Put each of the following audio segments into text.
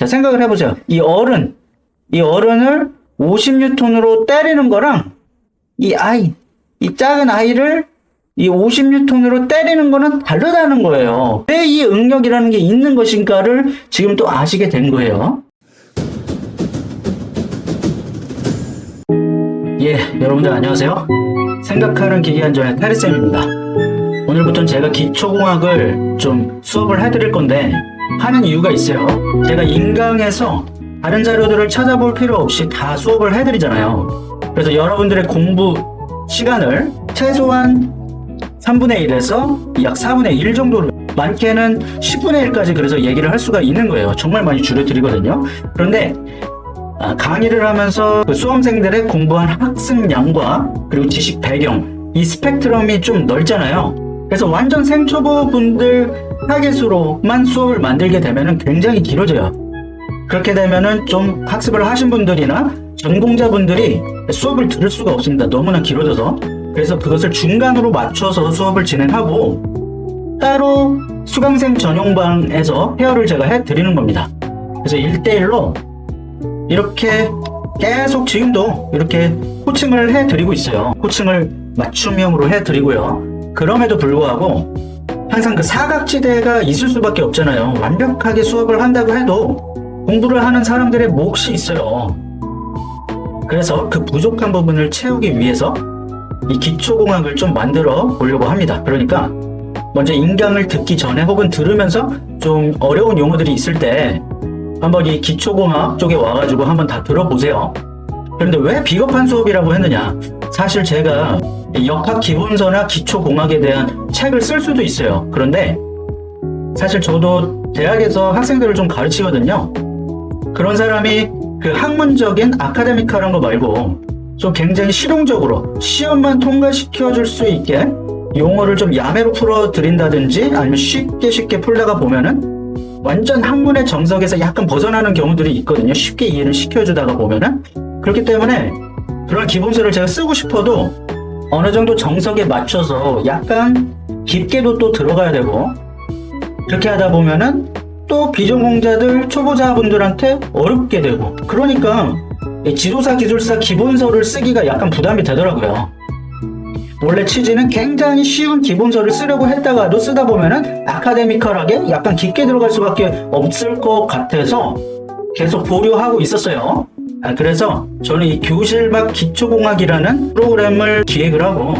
자, 생각을 해보세요. 이 어른을 50뉴턴으로 때리는 거랑 이 작은 아이를 이 50뉴턴으로 때리는 거는 다르다는 거예요. 왜 이 응력이라는 게 있는 것인가를 지금 또 아시게 된 거예요. 예, 여러분들 안녕하세요. 생각하는 기계안전의 테리쌤입니다. 오늘부터는 제가 기초공학을 좀 수업을 해드릴 건데 하는 이유가 있어요. 제가 인강에서 다른 자료들을 찾아볼 필요 없이 다 수업을 해드리잖아요. 그래서 여러분들의 공부 시간을 최소한 3분의 1에서 약 4분의 1 정도로, 많게는 10분의 1까지 그래서 얘기를 할 수가 있는 거예요. 정말 많이 줄여드리거든요. 그런데 강의를 하면서 그 수험생들의 공부한 학습량과 그리고 지식 배경, 이 스펙트럼이 좀 넓잖아요. 그래서 완전 생초보 분들 타겟으로만 수업을 만들게 되면 굉장히 길어져요. 그렇게 되면은 좀 학습을 하신 분들이나 전공자분들이 수업을 들을 수가 없습니다. 너무나 길어져서. 그래서 그것을 중간으로 맞춰서 수업을 진행하고 따로 수강생 전용방에서 페어를 제가 해드리는 겁니다. 그래서 1대1로 이렇게 계속 지금도 이렇게 코칭을 해드리고 있어요. 코칭을 맞춤형으로 해드리고요. 그럼에도 불구하고 항상 그 사각지대가 있을 수밖에 없잖아요. 완벽하게 수업을 한다고 해도 공부를 하는 사람들의 몫이 있어요. 그래서 그 부족한 부분을 채우기 위해서 이 기초공학을 좀 만들어 보려고 합니다. 그러니까 먼저 인강을 듣기 전에 혹은 들으면서 좀 어려운 용어들이 있을 때 한번 이 기초공학 쪽에 와가지고 한번 다 들어보세요. 그런데 왜 비겁한 수업이라고 했느냐? 사실 제가 역학 기본서나 기초공학에 대한 책을 쓸 수도 있어요. 그런데 사실 저도 대학에서 학생들을 좀 가르치거든요. 그런 사람이 그 학문적인 아카데미컬한 거 말고 좀 굉장히 실용적으로 시험만 통과시켜줄 수 있게 용어를 좀 야매로 풀어드린다든지 아니면 쉽게 풀다가 보면은 완전 학문의 정석에서 약간 벗어나는 경우들이 있거든요. 쉽게 이해를 시켜주다가 보면은. 그렇기 때문에 그런 기본서를 제가 쓰고 싶어도 어느 정도 정석에 맞춰서 약간 깊게도 또 들어가야 되고, 그렇게 하다 보면은 또 비전공자들, 초보자분들한테 어렵게 되고, 그러니까 지도사, 기술사 기본서를 쓰기가 약간 부담이 되더라고요. 원래 취지는 굉장히 쉬운 기본서를 쓰려고 했다가도 쓰다 보면은 아카데미컬하게 약간 깊게 들어갈 수밖에 없을 것 같아서 계속 보류하고 있었어요. 그래서 저는 이 교실밖 기초공학이라는 프로그램을 기획을 하고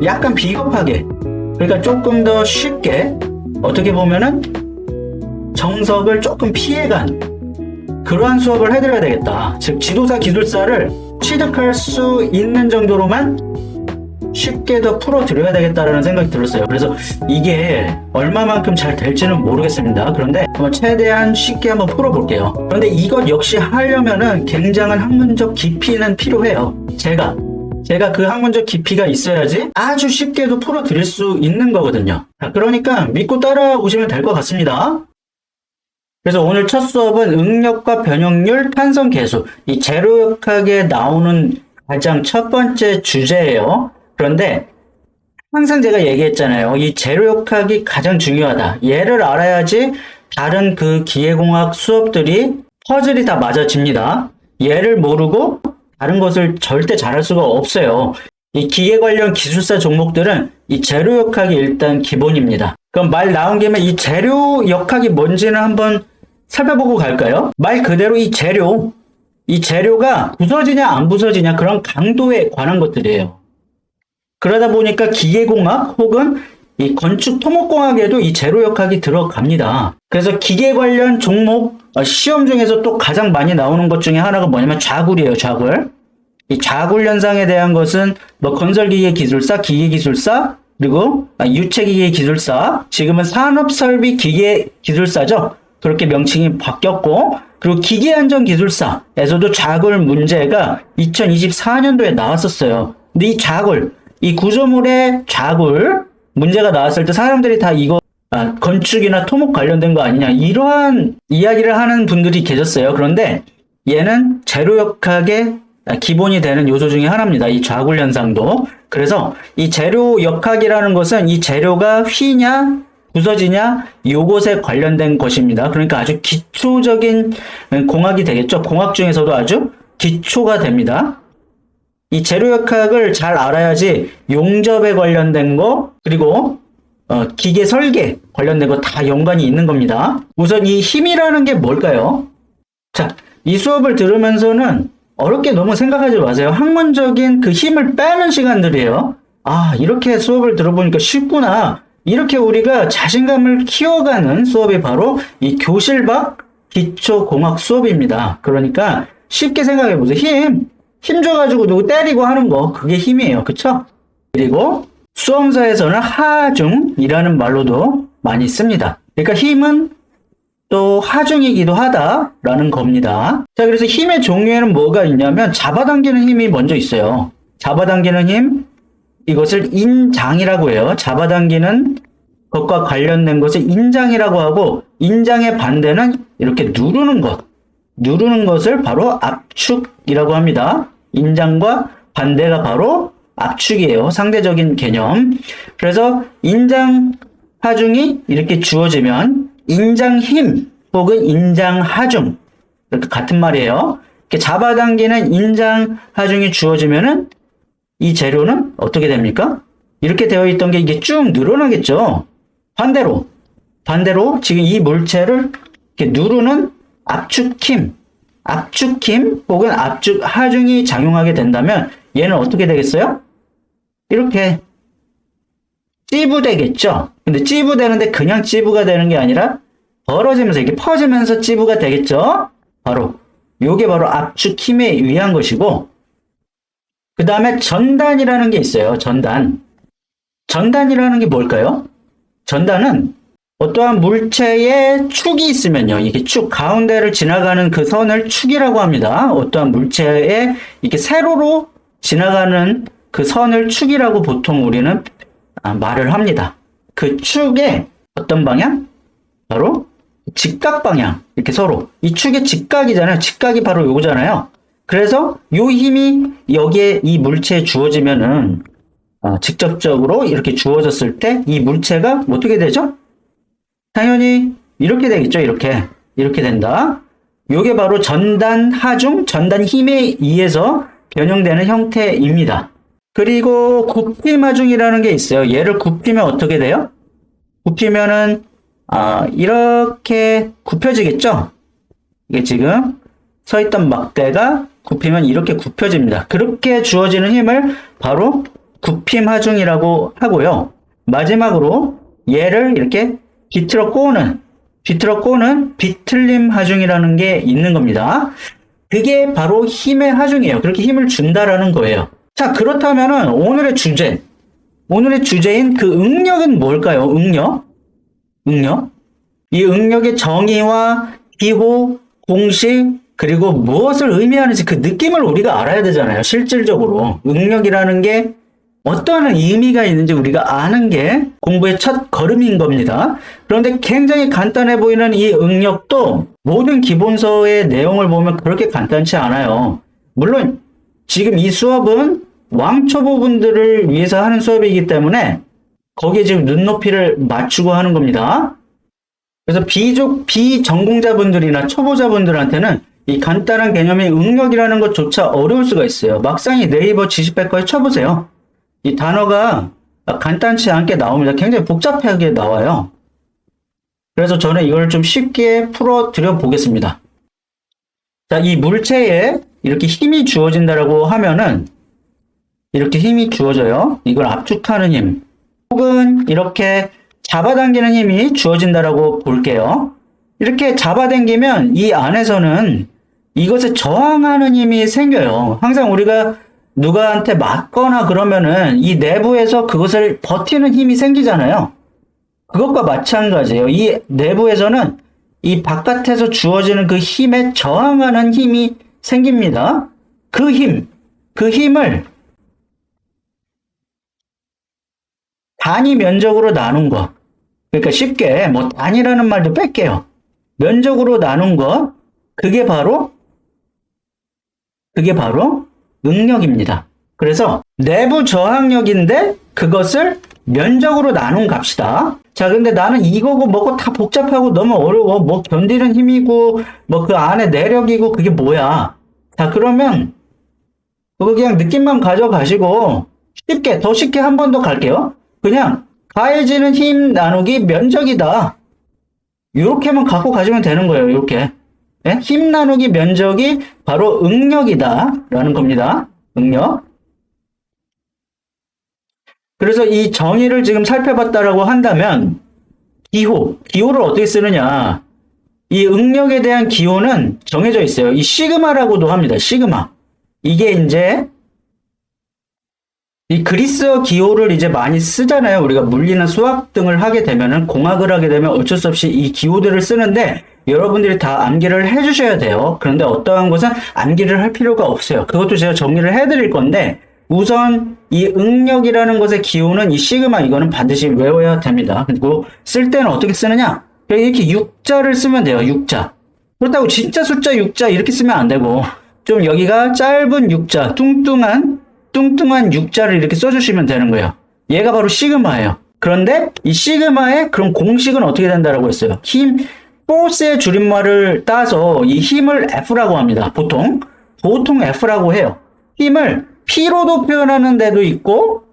약간 비겁하게, 그러니까 조금 더 쉽게, 어떻게 보면은 정석을 조금 피해간 그러한 수업을 해드려야 되겠다. 즉 지도사 기술사를 취득할 수 있는 정도로만 쉽게 더 풀어드려야 되겠다라는 생각이 들었어요. 그래서 이게 얼마만큼 잘 될지는 모르겠습니다. 그런데 한번 최대한 쉽게 한번 풀어볼게요. 그런데 이것 역시 하려면은 굉장한 학문적 깊이는 필요해요. 제가 그 학문적 깊이가 있어야지 아주 쉽게도 풀어드릴 수 있는 거거든요. 그러니까 믿고 따라오시면 될 것 같습니다. 그래서 오늘 첫 수업은 응력과 변형률, 탄성계수, 이 재료역학에 나오는 가장 첫 번째 주제예요. 그런데 항상 제가 얘기했잖아요. 이 재료역학이 가장 중요하다. 얘를 알아야지 다른 그 기계공학 수업들이 퍼즐이 다 맞아집니다. 얘를 모르고 다른 것을 절대 잘할 수가 없어요. 이 기계 관련 기술사 종목들은 이 재료역학이 일단 기본입니다. 그럼 말 나온 김에 이 재료역학이 뭔지는 한번 살펴보고 갈까요? 말 그대로 이 재료가 부서지냐 안 부서지냐 그런 강도에 관한 것들이에요. 그러다 보니까 기계공학 혹은 이 건축 토목공학에도 이 재료역학이 들어갑니다. 그래서 기계 관련 종목 시험 중에서 또 가장 많이 나오는 것 중에 하나가 뭐냐면 좌굴이에요. 좌굴. 이 좌굴 현상에 대한 것은 뭐 건설기계 기술사, 기계기술사, 그리고 유체기계 기술사, 지금은 산업설비 기계 기술사죠. 그렇게 명칭이 바뀌었고, 그리고 기계안전기술사에서도 좌굴 문제가 2024년도에 나왔었어요. 근데 이 좌굴, 이 구조물의 좌굴 문제가 나왔을 때 사람들이 다 이거 건축이나 토목 관련된 거 아니냐 이러한 이야기를 하는 분들이 계셨어요. 그런데 얘는 재료역학의 기본이 되는 요소 중에 하나입니다. 이 좌굴 현상도. 그래서 이 재료역학이라는 것은 이 재료가 휘냐 부서지냐? 요것에 관련된 것입니다. 그러니까 아주 기초적인 공학이 되겠죠. 공학 중에서도 아주 기초가 됩니다. 이 재료역학을 잘 알아야지 용접에 관련된 거, 그리고 기계 설계 관련된 거 다 연관이 있는 겁니다. 우선 이 힘이라는 게 뭘까요? 자, 이 수업을 들으면서는 어렵게 너무 생각하지 마세요. 학문적인 그 힘을 빼는 시간들이에요. 아, 이렇게 수업을 들어보니까 쉽구나. 이렇게 우리가 자신감을 키워가는 수업이 바로 이 교실 밖 기초공학 수업입니다. 그러니까 쉽게 생각해 보세요. 힘 줘가지고 누구 때리고 하는 거, 그게 힘이에요. 그쵸? 그리고 수험서에서는 하중이라는 말로도 많이 씁니다. 그러니까 힘은 또 하중이기도 하다라는 겁니다. 자, 그래서 힘의 종류에는 뭐가 있냐면 잡아당기는 힘이 먼저 있어요. 잡아당기는 힘, 이것을 인장이라고 해요. 잡아당기는 것과 관련된 것을 인장이라고 하고, 인장의 반대는 이렇게 누르는 것. 누르는 것을 바로 압축이라고 합니다. 인장과 반대가 바로 압축이에요. 상대적인 개념. 그래서 인장 하중이 이렇게 주어지면 인장 힘 혹은 인장 하중, 이렇게 같은 말이에요. 이렇게 잡아당기는 인장 하중이 주어지면은 이 재료는 어떻게 됩니까? 이렇게 되어 있던 게 이게 쭉 늘어나겠죠. 반대로 지금 이 물체를 이렇게 누르는 압축힘 혹은 압축 하중이 작용하게 된다면 얘는 어떻게 되겠어요? 이렇게 찌부되겠죠. 근데 찌부되는데 그냥 찌부가 되는 게 아니라 벌어지면서 이렇게 퍼지면서 찌부가 되겠죠. 요게 바로 압축힘에 의한 것이고, 그 다음에 전단이라는 게 있어요. 전단이라는 게 뭘까요? 전단은 어떠한 물체에 축이 있으면요, 이게 축, 가운데를 지나가는 그 선을 축이라고 합니다. 어떠한 물체에 이렇게 세로로 지나가는 그 선을 축이라고 보통 우리는 말을 합니다. 그 축의 어떤 방향? 바로 직각 방향. 이렇게 서로. 이 축의 직각이잖아요. 직각이 바로 요거잖아요. 그래서 요 힘이 여기에 이 물체에 주어지면은 직접적으로 이렇게 주어졌을 때 이 물체가 어떻게 되죠? 당연히 이렇게 되겠죠. 이렇게 된다. 요게 바로 전단 하중, 전단 힘에 의해서 변형되는 형태입니다. 그리고 굽힘 하중이라는 게 있어요. 얘를 굽히면 어떻게 돼요? 굽히면은 이렇게 굽혀지겠죠? 이게 지금 서 있던 막대가 굽히면 이렇게 굽혀집니다. 그렇게 주어지는 힘을 바로 굽힘 하중이라고 하고요. 마지막으로 얘를 이렇게 비틀어 꼬는 비틀림 하중이라는 게 있는 겁니다. 그게 바로 힘의 하중이에요. 그렇게 힘을 준다라는 거예요. 자, 그렇다면은 오늘의 주제인 그 응력은 뭘까요? 응력. 이 응력의 정의와 기호, 공식, 그리고 무엇을 의미하는지 그 느낌을 우리가 알아야 되잖아요. 실질적으로. 응력이라는 게 어떠한 의미가 있는지 우리가 아는 게 공부의 첫 걸음인 겁니다. 그런데 굉장히 간단해 보이는 이 응력도 모든 기본서의 내용을 보면 그렇게 간단치 않아요. 물론 지금 이 수업은 왕초보분들을 위해서 하는 수업이기 때문에 거기에 지금 눈높이를 맞추고 하는 겁니다. 그래서 비전공자분들이나 초보자분들한테는 이 간단한 개념의 응력이라는 것조차 어려울 수가 있어요. 막상 이 네이버 지식백과에 쳐보세요. 이 단어가 간단치 않게 나옵니다. 굉장히 복잡하게 나와요. 그래서 저는 이걸 좀 쉽게 풀어드려 보겠습니다. 자, 이 물체에 이렇게 힘이 주어진다라고 하면은 이렇게 힘이 주어져요. 이걸 압축하는 힘. 혹은 이렇게 잡아당기는 힘이 주어진다라고 볼게요. 이렇게 잡아당기면 이 안에서는 이것에 저항하는 힘이 생겨요. 항상 우리가 누구한테 맞거나 그러면은 이 내부에서 그것을 버티는 힘이 생기잖아요. 그것과 마찬가지예요. 이 내부에서는 이 바깥에서 주어지는 그 힘에 저항하는 힘이 생깁니다. 그 힘을 단위 면적으로 나눈 것. 그러니까 쉽게 뭐 단위라는 말도 뺄게요. 면적으로 나눈 것. 그게 바로 응력입니다. 그래서 내부 저항력인데 그것을 면적으로 나눈 값이다. 자, 근데 나는 이거고 뭐고 다 복잡하고 너무 어려워. 뭐 견디는 힘이고 뭐 그 안에 내력이고 그게 뭐야. 자, 그러면 그거 그냥 느낌만 가져가시고 더 쉽게 한 번 더 갈게요. 그냥 가해지는 힘 나누기 면적이다. 이렇게만 갖고 가시면 되는 거예요. 이렇게. 네? 힘 나누기 면적이 바로 응력이다 라는 겁니다. 응력. 그래서 이 정의를 지금 살펴봤다라고 한다면 기호를 어떻게 쓰느냐. 이 응력에 대한 기호는 정해져 있어요. 이 시그마라고도 합니다. 시그마. 이게 이제 이 그리스어 기호를 이제 많이 쓰잖아요. 우리가 물리나 수학 등을 하게 되면은, 공학을 하게 되면 어쩔 수 없이 이 기호들을 쓰는데 여러분들이 다 암기를 해 주셔야 돼요. 그런데 어떠한 것은 암기를 할 필요가 없어요. 그것도 제가 정리를 해 드릴 건데, 우선 이 응력이라는 것의 기호는 이 시그마, 이거는 반드시 외워야 됩니다. 그리고 쓸 때는 어떻게 쓰느냐? 이렇게 6자를 쓰면 돼요. 6자. 그렇다고 진짜 숫자 6자 이렇게 쓰면 안 되고, 좀 여기가 짧은 6자, 뚱뚱한 6자를 이렇게 써주시면 되는 거예요. 얘가 바로 시그마예요. 그런데 이 시그마의 그럼 공식은 어떻게 된다라고 했어요? 포스의 줄임말을 따서 이 힘을 F라고 합니다. 보통 F라고 해요. 힘을 P로도 표현하는 데도 있고,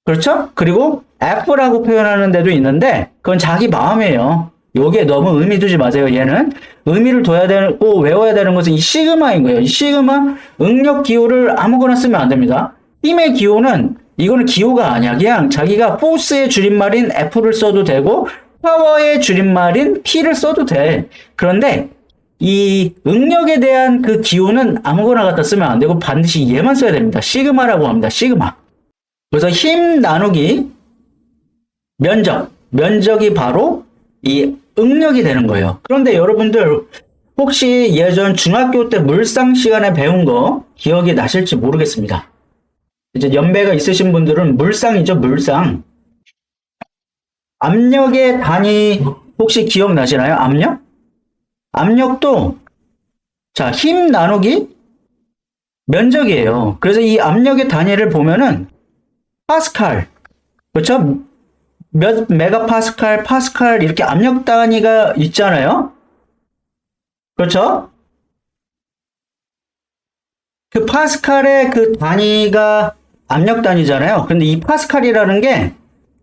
그렇죠? 그리고 F라고 표현하는 데도 있는데, 그건 자기 마음이에요. 요게 너무 의미 두지 마세요. 얘는 의미를 둬야 되고 외워야 되는 것은 이 시그마인 거예요. 이 시그마 응력 기호를 아무거나 쓰면 안 됩니다. 힘의 기호는, 이거는 기호가 아니야. 그냥 자기가 포스의 줄임말인 F를 써도 되고 파워의 줄임말인 P를 써도 돼. 그런데 이 응력에 대한 그 기호는 아무거나 갖다 쓰면 안 되고 반드시 얘만 써야 됩니다. 시그마라고 합니다. 시그마. 그래서 힘 나누기 면적이 바로 이 응력이 되는 거예요. 그런데 여러분들 혹시 예전 중학교 때 물상 시간에 배운 거 기억이 나실지 모르겠습니다. 이제 연배가 있으신 분들은 물상이죠. 물상. 압력의 단위 혹시 기억나시나요? 압력도 자, 힘 나누기 면적이에요. 그래서 이 압력의 단위를 보면은 파스칼, 그렇죠? 몇 메가파스칼, 파스칼 이렇게 압력 단위가 있잖아요. 그렇죠? 그 파스칼의 그 단위가 압력 단위잖아요. 근데 이 파스칼이라는 게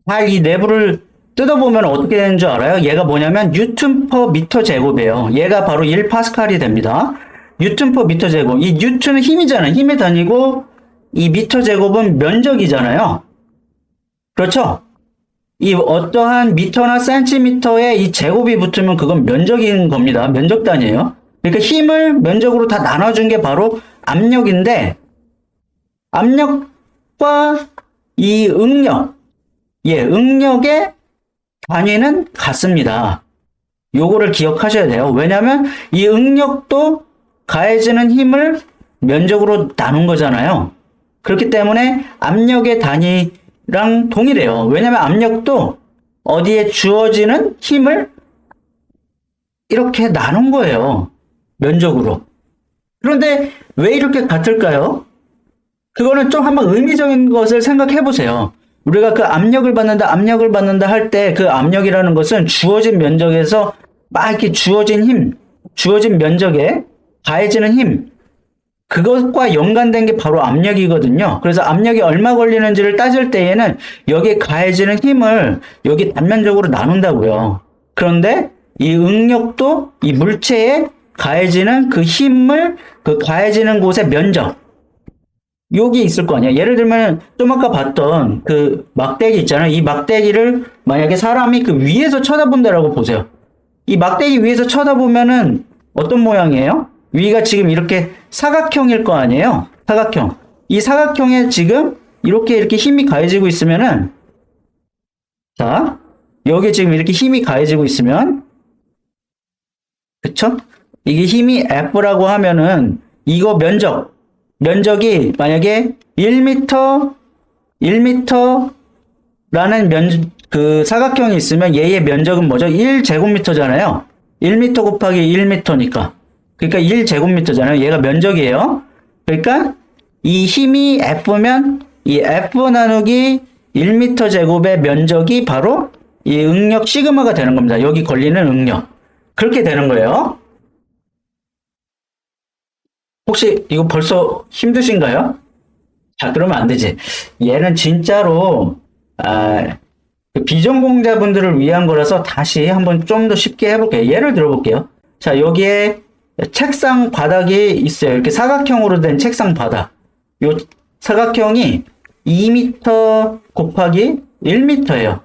잘 이 내부를 뜯어보면 어떻게 되는 줄 알아요? 얘가 뭐냐면 뉴턴 퍼 미터 제곱이에요. 얘가 바로 1파스칼이 됩니다. 뉴턴 퍼 미터 제곱. 이 뉴턴은 힘이잖아요. 힘의 단위고 이 미터 제곱은 면적이잖아요. 그렇죠? 이 어떠한 미터나 센티미터에 이 제곱이 붙으면 그건 면적인 겁니다. 면적 단위예요. 그러니까 힘을 면적으로 다 나눠준 게 바로 압력인데, 압력과 이 응력, 응력의 단위는 같습니다. 요거를 기억하셔야 돼요. 왜냐면 이 응력도 가해지는 힘을 면적으로 나눈 거잖아요. 그렇기 때문에 압력의 단위랑 동일해요. 왜냐면 압력도 어디에 주어지는 힘을 이렇게 나눈 거예요. 면적으로. 그런데 왜 이렇게 같을까요? 그거는 좀 한번 의미적인 것을 생각해 보세요. 우리가 그 압력을 받는다 할 때 그 압력이라는 것은 주어진 면적에서 막 이렇게 주어진 면적에 가해지는 힘, 그것과 연관된 게 바로 압력이거든요. 그래서 압력이 얼마 걸리는지를 따질 때에는 여기에 가해지는 힘을 여기 단면적으로 나눈다고요. 그런데 이 응력도 이 물체에 가해지는 그 힘을 그 가해지는 곳의 면적, 여기 있을 거 아니야. 예를 들면 좀 아까 봤던 그 막대기 있잖아요. 이 막대기를 만약에 사람이 그 위에서 쳐다본다라고 보세요. 이 막대기 위에서 쳐다보면은 어떤 모양이에요? 위가 지금 이렇게 사각형일 거 아니에요? 사각형. 이 사각형에 지금 이렇게 힘이 가해지고 있으면은, 자, 여기 지금 이렇게 힘이 가해지고 있으면, 그쵸? 이게 힘이 F라고 하면은 이거 면적이 만약에 1m 라는 그 사각형이 있으면 얘의 면적은 뭐죠? 1제곱미터잖아요. 1m 곱하기 1m니까. 그러니까 1제곱미터잖아요. 얘가 면적이에요. 그러니까 이 힘이 F면 이 F 나누기 1m 제곱의 면적이 바로 이 응력 시그마가 되는 겁니다. 여기 걸리는 응력. 그렇게 되는 거예요. 혹시 이거 벌써 힘드신가요? 자, 그러면 안 되지. 얘는 진짜로 그 비전공자분들을 위한 거라서 다시 한번 좀 더 쉽게 해볼게요. 예를 들어볼게요. 자, 여기에 책상 바닥이 있어요. 이렇게 사각형으로 된 책상 바닥. 요 사각형이 2m 곱하기 1m예요.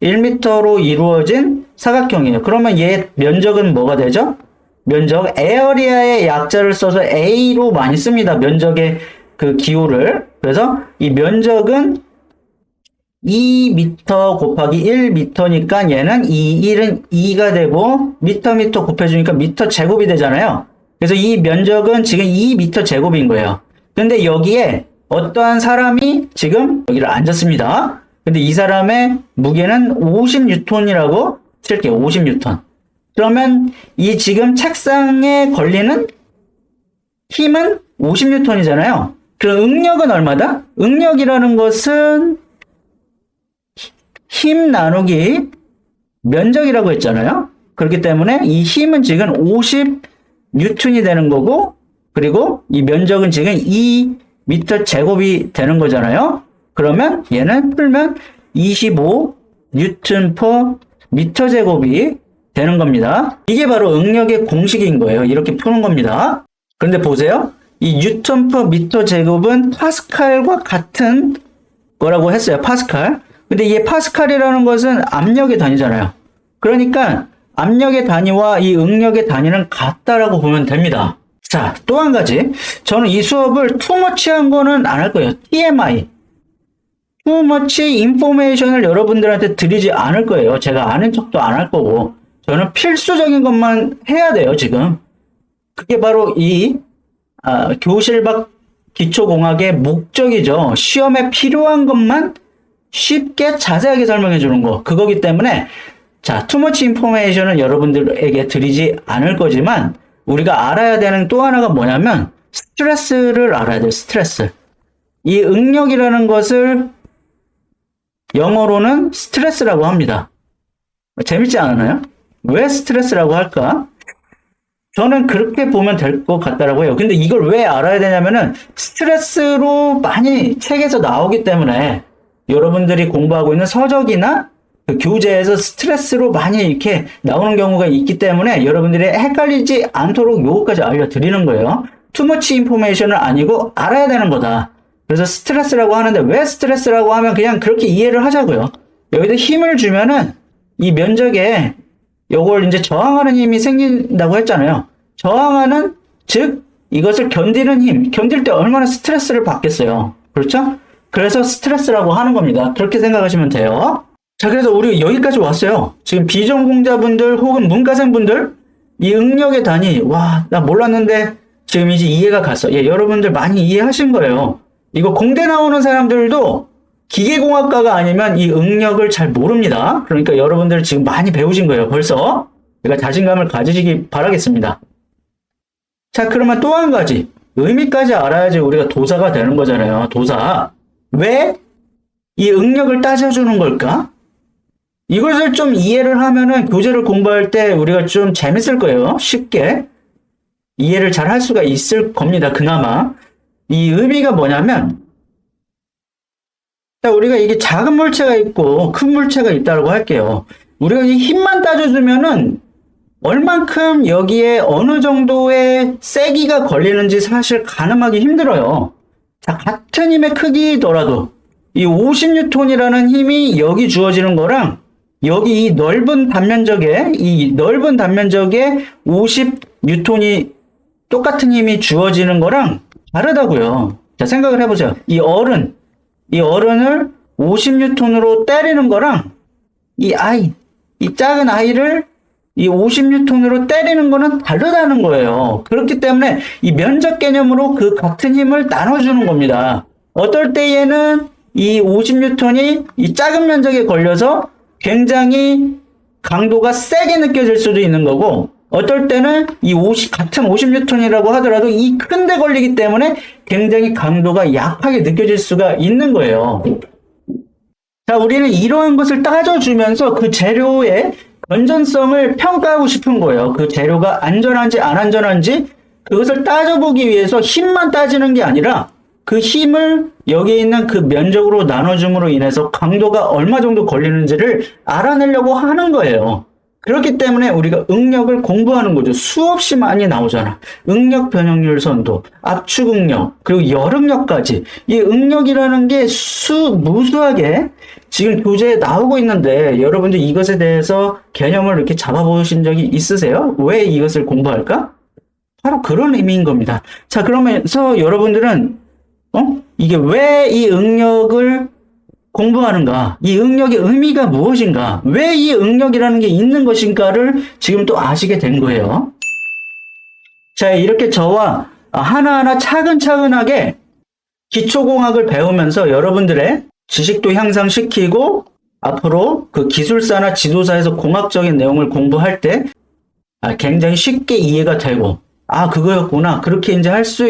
1m로 이루어진 사각형이에요. 그러면 얘 면적은 뭐가 되죠? 면적, 에어리아의 약자를 써서 A로 많이 씁니다. 면적의 그 기호를. 그래서 이 면적은 2m 곱하기 1m니까 얘는 1은 2가 되고 미터 곱해주니까 미터 제곱이 되잖아요. 그래서 이 면적은 지금 2m 제곱인 거예요. 근데 여기에 어떠한 사람이 지금 여기를 앉았습니다. 근데 이 사람의 무게는 50N이라고 칠게요. 50N. 그러면 이 지금 책상에 걸리는 힘은 50N이잖아요. 그럼 응력은 얼마다? 응력이라는 것은 힘 나누기 면적이라고 했잖아요. 그렇기 때문에 이 힘은 지금 50N이 되는 거고, 그리고 이 면적은 지금 2m 제곱이 되는 거잖아요. 그러면 얘는 풀면 25N/m 제곱이 되는 겁니다. 이게 바로 응력의 공식인 거예요. 이렇게 푸는 겁니다. 그런데 보세요. 이 N/m 제곱은 파스칼과 같은 거라고 했어요. 파스칼. 근데 이 파스칼이라는 것은 압력의 단위잖아요. 그러니까 압력의 단위와 이 응력의 단위는 같다라고 보면 됩니다. 자, 또 한 가지. 저는 이 수업을 투머치한 거는 안 할 거예요. TMI. 투머치 인포메이션을 여러분들한테 드리지 않을 거예요. 제가 아는 척도 안 할 거고. 저는 필수적인 것만 해야 돼요, 지금. 그게 바로 이 교실 밖 기초공학의 목적이죠. 시험에 필요한 것만 쉽게 자세하게 설명해 주는 거. 그거기 때문에 자, 투머치 인포메이션은 여러분들에게 드리지 않을 거지만 우리가 알아야 되는 또 하나가 뭐냐면 스트레스를 알아야 돼요. 스트레스. 이 응력이라는 것을 영어로는 스트레스라고 합니다. 재밌지 않나요? 왜 스트레스라고 할까? 저는 그렇게 보면 될 것 같다라고 해요. 근데 이걸 왜 알아야 되냐면은 스트레스로 많이 책에서 나오기 때문에 여러분들이 공부하고 있는 서적이나 그 교재에서 스트레스로 많이 이렇게 나오는 경우가 있기 때문에 여러분들이 헷갈리지 않도록 요거까지 알려드리는 거예요. 투머치 인포메이션은 아니고 알아야 되는 거다. 그래서 스트레스라고 하는데 왜 스트레스라고 하면 그냥 그렇게 이해를 하자고요. 여기다 힘을 주면은 이 면적에 요걸 이제 저항하는 힘이 생긴다고 했잖아요. 저항하는, 즉 이것을 견디는 힘, 견딜 때 얼마나 스트레스를 받겠어요. 그렇죠? 그래서 스트레스라고 하는 겁니다. 그렇게 생각하시면 돼요. 자, 그래서 우리 여기까지 왔어요. 지금 비전공자분들 혹은 문과생분들 이 응력의 단위, 와, 나 몰랐는데 지금 이제 이해가 갔어. 예, 여러분들 많이 이해하신 거예요. 이거 공대 나오는 사람들도 기계공학과가 아니면 이 응력을 잘 모릅니다. 그러니까 여러분들 지금 많이 배우신 거예요. 벌써. 제가 자신감을 가지시기 바라겠습니다. 자, 그러면 또 한 가지. 의미까지 알아야지 우리가 도사가 되는 거잖아요. 도사. 왜 이 응력을 따져주는 걸까? 이것을 좀 이해를 하면은 교재를 공부할 때 우리가 좀 재밌을 거예요. 쉽게. 이해를 잘 할 수가 있을 겁니다. 그나마. 이 의미가 뭐냐면, 자, 우리가 이게 작은 물체가 있고 큰 물체가 있다고 할게요. 우리가 이 힘만 따져주면은 얼만큼 여기에 어느 정도의 세기가 걸리는지 사실 가늠하기 힘들어요. 자, 같은 힘의 크기더라도 이 50N이라는 힘이 여기 주어지는 거랑 여기 이 넓은 단면적에 50N이 똑같은 힘이 주어지는 거랑 다르다고요. 자, 생각을 해보세요. 이 어른을 50N으로 때리는 거랑 이 작은 아이를 이 50N으로 때리는 거는 다르다는 거예요. 그렇기 때문에 이 면적 개념으로 그 같은 힘을 나눠주는 겁니다. 어떨 때에는 이 50N이 이 작은 면적에 걸려서 굉장히 강도가 세게 느껴질 수도 있는 거고, 어떨 때는 같은 50N이라고 하더라도 이 큰 데 걸리기 때문에 굉장히 강도가 약하게 느껴질 수가 있는 거예요. 자, 우리는 이러한 것을 따져주면서 그 재료의 건전성을 평가하고 싶은 거예요. 그 재료가 안전한지 안 안전한지 그것을 따져보기 위해서 힘만 따지는 게 아니라 그 힘을 여기에 있는 그 면적으로 나눠줌으로 인해서 강도가 얼마 정도 걸리는지를 알아내려고 하는 거예요. 그렇기 때문에 우리가 응력을 공부하는 거죠. 수없이 많이 나오잖아. 응력 변형률 선도, 압축 응력, 그리고 열응력까지. 이 응력이라는 게 무수하게 지금 교재에 나오고 있는데 여러분들 이것에 대해서 개념을 이렇게 잡아보신 적이 있으세요? 왜 이것을 공부할까? 바로 그런 의미인 겁니다. 자, 그러면서 여러분들은 이게 왜 이 응력을 공부하는가? 이 응력의 의미가 무엇인가? 왜 이 응력이라는 게 있는 것인가를 지금 또 아시게 된 거예요. 자, 이렇게 저와 하나하나 차근차근하게 기초공학을 배우면서 여러분들의 지식도 향상시키고 앞으로 그 기술사나 지도사에서 공학적인 내용을 공부할 때 굉장히 쉽게 이해가 되고 그거였구나. 그렇게 이제 할 수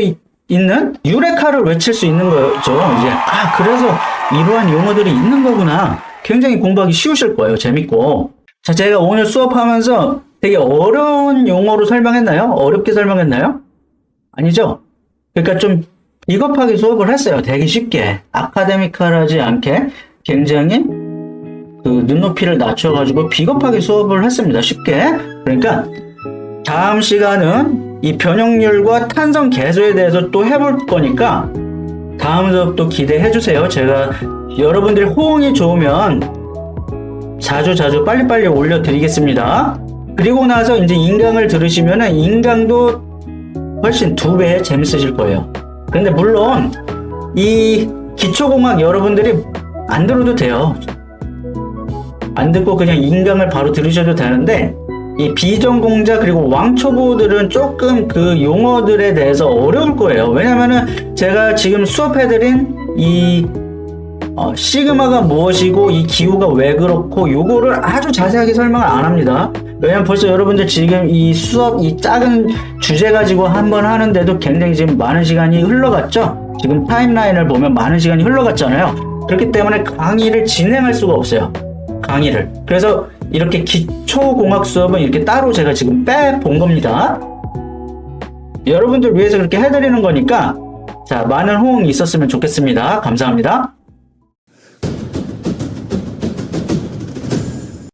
있는 유레카를 외칠 수 있는 거죠. 이제 그래서 이러한 용어들이 있는 거구나. 굉장히 공부하기 쉬우실 거예요. 재밌고. 자, 제가 오늘 수업하면서 되게 어려운 용어로 설명했나요? 어렵게 설명했나요? 아니죠? 그러니까 좀 비겁하게 수업을 했어요. 되게 쉽게. 아카데미컬하지 않게 굉장히 그 눈높이를 낮춰가지고 비겁하게 수업을 했습니다. 쉽게. 그러니까 다음 시간은 이 변형률과 탄성 계수에 대해서 또 해볼 거니까 다음 수업도 기대해 주세요. 제가 여러분들이 호응이 좋으면 자주 빨리빨리 올려드리겠습니다. 그리고 나서 이제 인강을 들으시면은 인강도 훨씬 2배 재밌으실 거예요. 근데 물론 이 기초공학 여러분들이 안 들어도 돼요. 안 듣고 그냥 인강을 바로 들으셔도 되는데 이 비전공자 그리고 왕초보들은 조금 그 용어들에 대해서 어려울 거예요. 왜냐면은 제가 지금 수업해드린 이 시그마가 무엇이고 이 기호가 왜 그렇고 요거를 아주 자세하게 설명을 안 합니다. 왜냐면 벌써 여러분들 지금 이 수업 이 작은 주제 가지고 한번 하는데도 굉장히 지금 많은 시간이 흘러갔죠. 지금 타임라인을 보면 많은 시간이 흘러갔잖아요. 그렇기 때문에 강의를 진행할 수가 없어요. 강의를. 그래서 이렇게 기초공학 수업은 이렇게 따로 제가 지금 빼본 겁니다. 여러분들 위해서 그렇게 해드리는 거니까 자, 많은 호응이 있었으면 좋겠습니다. 감사합니다.